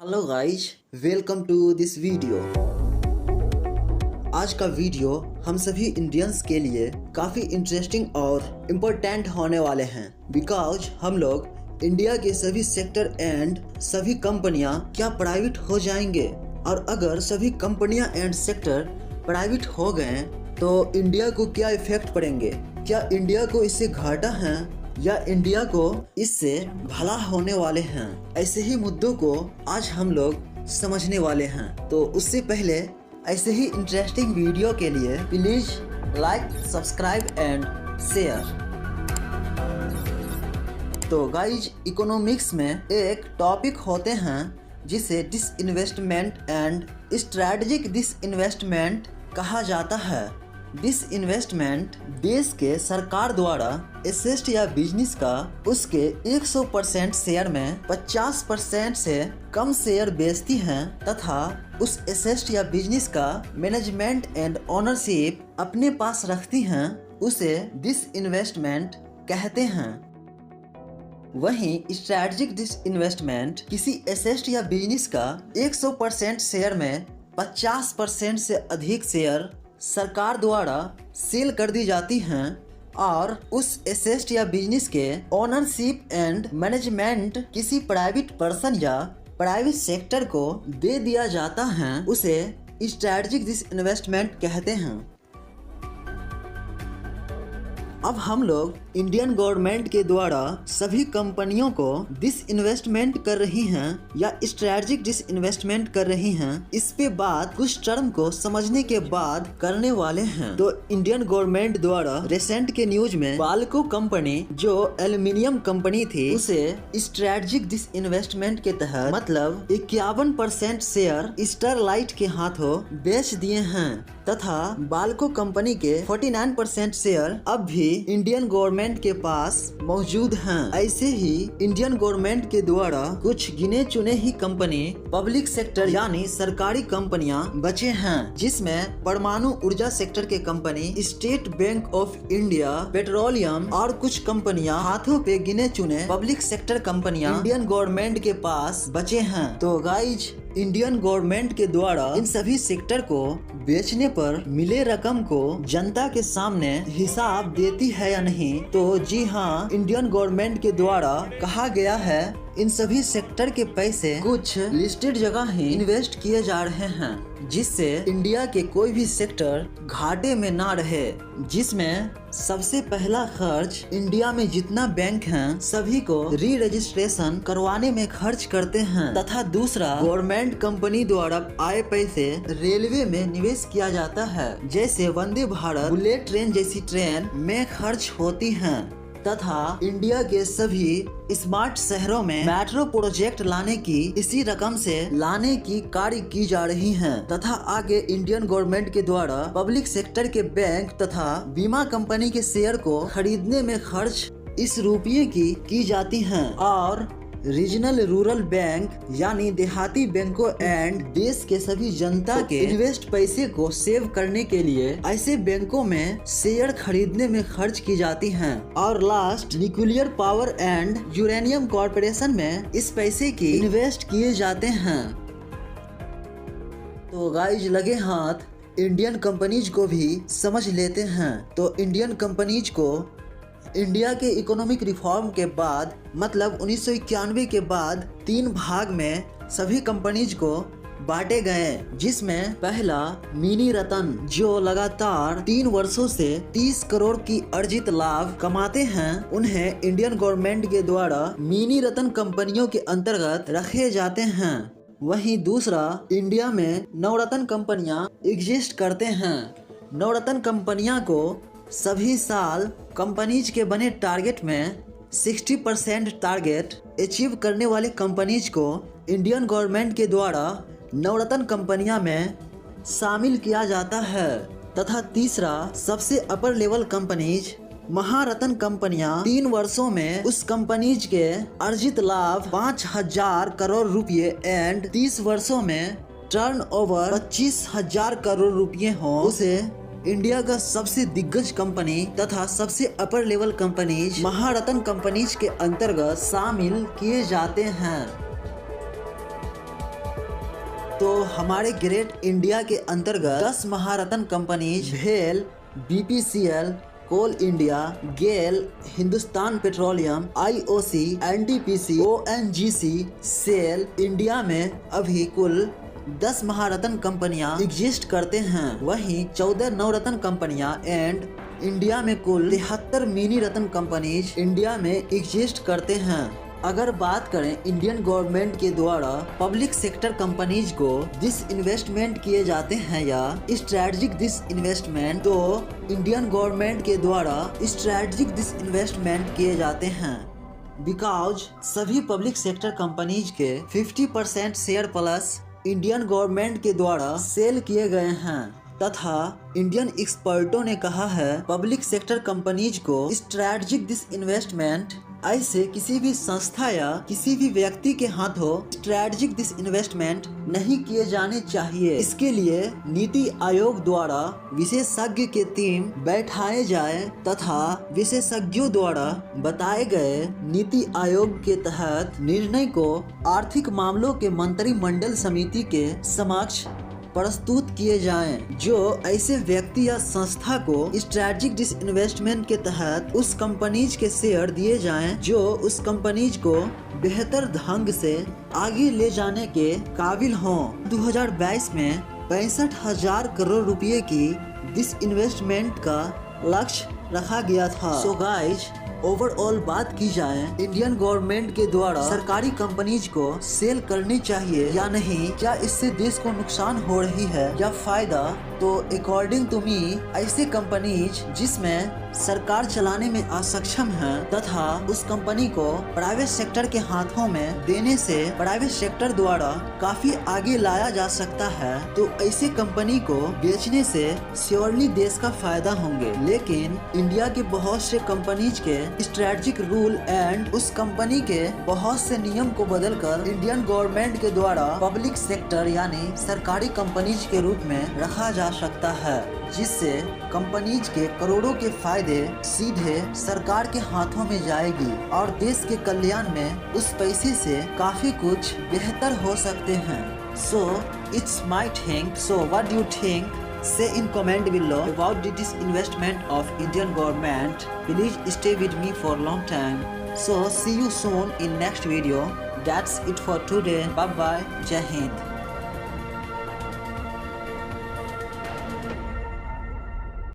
Hello guys, welcome to this video. आज का video हम सभी इंडियंस के लिए काफ़ी इंटरेस्टिंग और इम्पोर्टेंट होने वाले हैं बिकॉज हम लोग इंडिया के सभी सेक्टर एंड सभी कंपनियां क्या प्राइवेट हो जाएंगे, और अगर सभी कंपनियां एंड सेक्टर प्राइवेट हो गए तो इंडिया को क्या इफेक्ट पड़ेंगे, क्या इंडिया को इससे घाटा है या इंडिया को इससे भला होने वाले हैं। ऐसे ही मुद्दों को आज हम लोग समझने वाले हैं। तो उससे पहले ऐसे ही इंटरेस्टिंग वीडियो के लिए please like, subscribe and share. तो गाइज, इकोनॉमिक्स में एक टॉपिक होते हैं जिसे डिसइन्वेस्टमेंट एंड स्ट्रैटेजिक डिसइन्वेस्टमेंट कहा जाता है। डिसइन्वेस्टमेंट देश के सरकार द्वारा एसेट या बिजनेस का उसके 100% शेयर में 50% से कम शेयर बेचती हैं तथा उस एसेट या बिजनेस का मैनेजमेंट एंड ओनरशिप अपने पास रखती हैं, उसे डिसइन्वेस्टमेंट कहते हैं। वहीं स्ट्रैटेजिक डिसइन्वेस्टमेंट किसी एसेट या बिजनेस का 100% शेयर में 50% से अधिक शेयर सरकार द्वारा सेल कर दी जाती हैं और उस एसेट या बिजनेस के ओनरशिप एंड मैनेजमेंट किसी प्राइवेट पर्सन या प्राइवेट सेक्टर को दे दिया जाता है, उसे स्ट्रैटेजिक डिसइन्वेस्टमेंट कहते हैं। अब हम लोग इंडियन गवर्नमेंट के द्वारा सभी कंपनियों को डिसइन्वेस्टमेंट कर रही हैं या स्ट्रैटेजिक डिसइन्वेस्टमेंट कर रही हैं, इस पे बात कुछ टर्म को समझने के बाद करने वाले हैं। तो इंडियन गवर्नमेंट द्वारा रिसेंट के न्यूज में बाल्को कंपनी जो एल्युमिनियम कंपनी थी उसे स्ट्रैटेजिक डिसइन्वेस्टमेंट के तहत मतलब 51% शेयर स्टरलाइट के हाथों बेच दिए हैं तथा बाल्को कंपनी के 49% शेयर अब भी इंडियन गवर्नमेंट के पास मौजूद हैं। ऐसे ही इंडियन गवर्नमेंट के द्वारा कुछ गिने चुने ही कंपनी पब्लिक सेक्टर यानी सरकारी कंपनियां बचे हैं, जिसमें परमाणु ऊर्जा सेक्टर के company, state bank of India, petroleum और कुछ कंपनियां हाथों पे गिने चुने पब्लिक सेक्टर कंपनियां इंडियन गवर्नमेंट के पास बचे हैं। तो गाइज, इंडियन गवर्नमेंट के द्वारा इन सभी सेक्टर को बेचने पर मिले रकम को जनता के सामने हिसाब देती है या नहीं, तो जी हाँ, इंडियन गवर्नमेंट के द्वारा कहा गया है इन सभी सेक्टर के पैसे कुछ लिस्टेड जगह ही इन्वेस्ट किए जा रहे हैं, जिससे इंडिया के कोई भी सेक्टर घाटे में ना रहे। जिसमें सबसे पहला खर्च इंडिया में जितना बैंक हैं सभी को री रजिस्ट्रेशन करवाने में खर्च करते हैं तथा दूसरा गवर्नमेंट कंपनी द्वारा आए पैसे रेलवे में निवेश किया जाता है, जैसे वंदे भारत, बुलेट ट्रेन जैसी ट्रेन में खर्च होती हैं तथा इंडिया के सभी स्मार्ट शहरों में मेट्रो प्रोजेक्ट लाने की इसी रकम से लाने की कार्य की जा रही हैं तथा आगे इंडियन गवर्नमेंट के द्वारा पब्लिक सेक्टर के बैंक तथा बीमा कंपनी के शेयर को खरीदने में खर्च इस रुपये की जाती हैं और रीजनल रूरल बैंक यानी देहाती बैंकों एंड देश के सभी जनता के इन्वेस्ट पैसे को सेव करने के लिए ऐसे बैंकों में शेयर खरीदने में खर्च की जाती हैं और last nuclear power and uranium corporation में इस पैसे की इन्वेस्ट किए जाते हैं। तो गाइज, लगे हाथ इंडियन कंपनीज को भी समझ लेते हैं। तो इंडियन कंपनीज को इंडिया के इकोनॉमिक रिफॉर्म के बाद मतलब 1991 के बाद 3 भाग में सभी कंपनीज को बांटे गए, जिसमें पहला मिनी रतन जो लगातार 3 वर्षों से 30 करोड़ की अर्जित लाभ कमाते हैं, उन्हें इंडियन गवर्नमेंट के द्वारा मिनी रतन कंपनियों के अंतर्गत रखे जाते हैं। वहीं दूसरा, इंडिया में नवरत्न कंपनियां एग्जिस्ट करते हैं। नवरत्न कंपनियां को सभी साल कंपनीज के बने टारगेट में 60% टारगेट अचीव करने वाली कंपनीज को इंडियन गवर्नमेंट के द्वारा नवरत्न कंपनियां में शामिल किया जाता है तथा तीसरा, सबसे अपर लेवल कंपनीज महारत्न कंपनियां 3 वर्षों में उस कंपनीज के अर्जित लाभ 5000 करोड़ रुपए एंड 30 वर्षों में टर्नओवर 25,000 करोड़ रुपए हो, उसे इंडिया का सबसे दिग्गज कंपनी तथा सबसे अपर लेवल कंपनीज महारत्न कंपनीज के अंतर्गत शामिल किए जाते हैं। तो हमारे ग्रेट इंडिया के अंतर्गत 10 महारत्न कंपनीज भेल, BPCL, Coal India, GAIL, Hindustan Petroleum, IOC, NTPC, ONGC, SAIL India में अभी कुल 10 महारत्न कंपनियां एग्जिस्ट करते हैं। वहीं 14 नवरत्न कंपनियां एंड इंडिया में कुल 73 मिनी रत्न कंपनीज इंडिया में एग्जिस्ट करते हैं। अगर बात करें इंडियन गवर्नमेंट के द्वारा पब्लिक सेक्टर कंपनीज को डिसइन्वेस्टमेंट किए जाते हैं या स्ट्रेटजिक डिसइन्वेस्टमेंट, तो इंडियन गवर्नमेंट के द्वारा स्ट्रेटजिक डिसइन्वेस्टमेंट किए जाते हैं। बिकॉज सभी पब्लिक सेक्टर कंपनीज के 50% शेयर प्लस इंडियन गवर्नमेंट के द्वारा सेल किए गए हैं तथा इंडियन एक्सपर्टों ने कहा है पब्लिक सेक्टर कंपनीज को स्ट्रेटजिक डिसइन्वेस्टमेंट ऐसे किसी भी संस्था या किसी भी व्यक्ति के हाथों स्ट्रेटजिक डिसइन्वेस्टमेंट नहीं किए जाने चाहिए। इसके लिए नीति आयोग द्वारा विशेषज्ञ के टीम बैठाए जाए तथा विशेषज्ञों द्वारा बताए गए नीति आयोग के तहत निर्णय को आर्थिक मामलों के मंत्रिमंडल समिति के समक्ष प्रस्तुत किए जाएं, जो ऐसे व्यक्ति या संस्था को स्ट्रेटजिक डिसइन्वेस्टमेंट के तहत उस कंपनीज के शेयर दिए जाएं जो उस कंपनीज को बेहतर ढंग से आगे ले जाने के काबिल हों। 2022 में 65,000 करोड़ रुपए की डिसइन्वेस्टमेंट का लक्ष्य रखा गया था। सो गाइज, ओवरऑल बात की जाए इंडियन गवर्नमेंट के द्वारा सरकारी कंपनीज को सेल करनी चाहिए या नहीं, क्या इससे देश को नुकसान हो रही है या फायदा, तो अकॉर्डिंग टू मी ऐसे कंपनीज जिसमें सरकार चलाने में असक्षम है तथा उस कंपनी को प्राइवेट सेक्टर के हाथों में देने से प्राइवेट सेक्टर द्वारा काफी आगे लाया जा सकता है, तो ऐसे कंपनी को बेचने से श्योरली देश का फायदा होंगे। लेकिन इंडिया के बहुत से कंपनीज के स्ट्रेटजिक रूल एंड उस कंपनी के बहुत से नियम को बदलकर इंडियन गवर्नमेंट के द्वारा पब्लिक सेक्टर यानी सरकारी कंपनीज के रूप में रखा जा सकता है, जिससे कंपनीज के करोड़ों के फायदे सीधे सरकार के हाथों में जाएगी और देश के कल्याण में उस पैसे से काफी कुछ बेहतर हो सकते हैं। So it's my think, so what do you think? Say in comment below about the disinvestment of Indian government. Please stay with me for a long time. So see you soon in next video. That's it for today. Bye bye. Jai Hind.